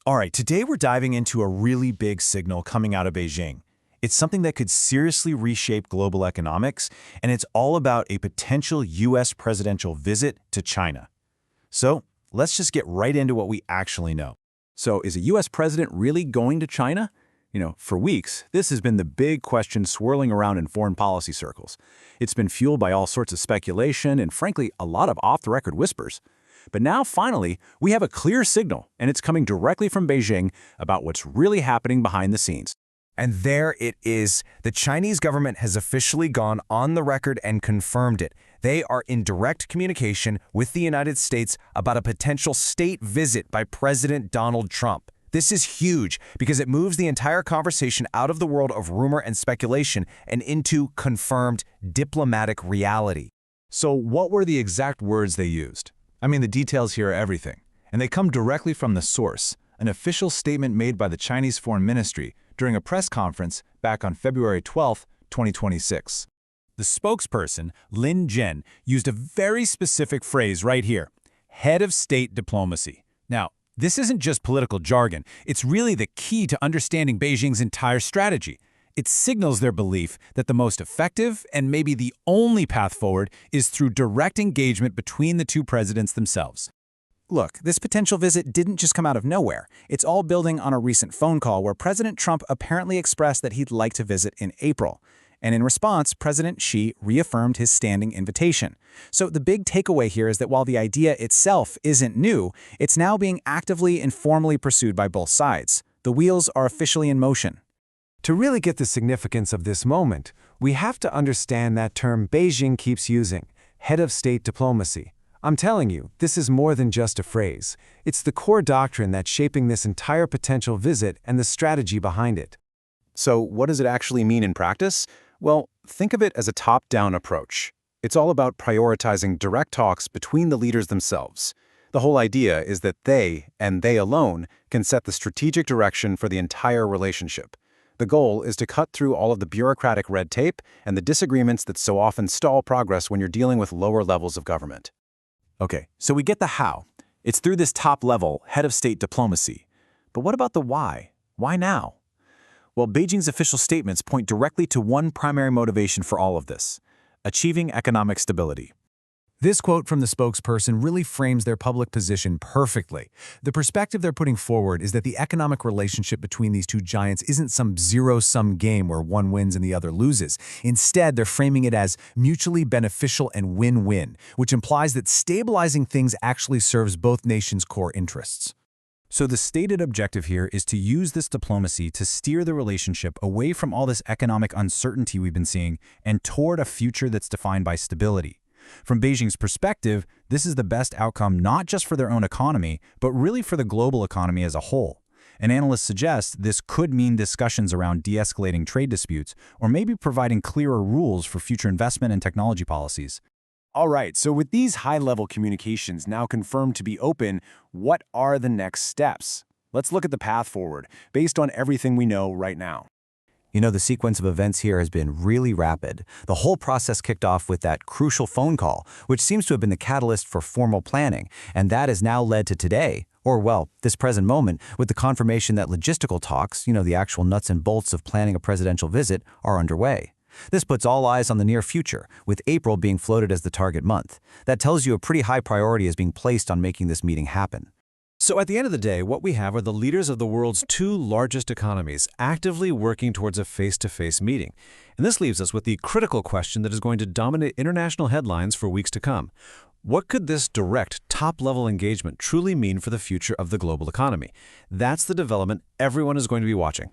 All right, today we're diving into a really big signal coming out of Beijing. It's something that could seriously reshape global economics, and it's all about a potential U.S. presidential visit to China. So let's just get right into what we actually know. So is a U.S. president really going to China? For weeks, this has been the big question swirling around in foreign policy circles. It's been fueled by all sorts of speculation and, frankly, a lot of off-the-record whispers. But now, finally, we have a clear signal, and it's coming directly from Beijing about what's really happening behind the scenes. And there it is. The Chinese government has officially gone on the record and confirmed it. They are in direct communication with the United States about a potential state visit by President Donald Trump. This is huge because it moves the entire conversation out of the world of rumor and speculation and into confirmed diplomatic reality. So what were the exact words they used? I mean, the details here are everything, and they come directly from the source, an official statement made by the Chinese Foreign Ministry during a press conference back on February 12, 2026. The spokesperson, Lin Jian, used a very specific phrase right here, head of state diplomacy. Now, this isn't just political jargon. It's really the key to understanding Beijing's entire strategy. It signals their belief that the most effective and maybe the only path forward is through direct engagement between the two presidents themselves. Look, this potential visit didn't just come out of nowhere. It's all building on a recent phone call where President Trump apparently expressed that he'd like to visit in April. And in response, President Xi reaffirmed his standing invitation. So the big takeaway here is that while the idea itself isn't new, it's now being actively and formally pursued by both sides. The wheels are officially in motion. To really get the significance of this moment, we have to understand that term Beijing keeps using, head of state diplomacy. I'm telling you, this is more than just a phrase. It's the core doctrine that's shaping this entire potential visit and the strategy behind it. So what does it actually mean in practice? Well, think of it as a top-down approach. It's all about prioritizing direct talks between the leaders themselves. The whole idea is that they, and they alone, can set the strategic direction for the entire relationship. The goal is to cut through all of the bureaucratic red tape and the disagreements that so often stall progress when you're dealing with lower levels of government. Okay, so we get the how. It's through this top-level, head of state diplomacy. But what about the why? Why now? Well, Beijing's official statements point directly to one primary motivation for all of this: achieving economic stability. This quote from the spokesperson really frames their public position perfectly. The perspective they're putting forward is that the economic relationship between these two giants isn't some zero-sum game where one wins and the other loses. Instead, they're framing it as mutually beneficial and win-win, which implies that stabilizing things actually serves both nations' core interests. So the stated objective here is to use this diplomacy to steer the relationship away from all this economic uncertainty we've been seeing and toward a future that's defined by stability. From Beijing's perspective, this is the best outcome not just for their own economy, but really for the global economy as a whole. An analyst suggests this could mean discussions around de-escalating trade disputes, or maybe providing clearer rules for future investment and technology policies. All right, so with these high-level communications now confirmed to be open, what are the next steps? Let's look at the path forward, based on everything we know right now. The sequence of events here has been really rapid. The whole process kicked off with that crucial phone call, which seems to have been the catalyst for formal planning, and that has now led to today, or well, this present moment, with the confirmation that logistical talks, the actual nuts and bolts of planning a presidential visit, are underway. This puts all eyes on the near future, with April being floated as the target month. That tells you a pretty high priority is being placed on making this meeting happen. So at the end of the day, what we have are the leaders of the world's two largest economies actively working towards a face-to-face meeting. And this leaves us with the critical question that is going to dominate international headlines for weeks to come. What could this direct, top-level engagement truly mean for the future of the global economy? That's the development everyone is going to be watching.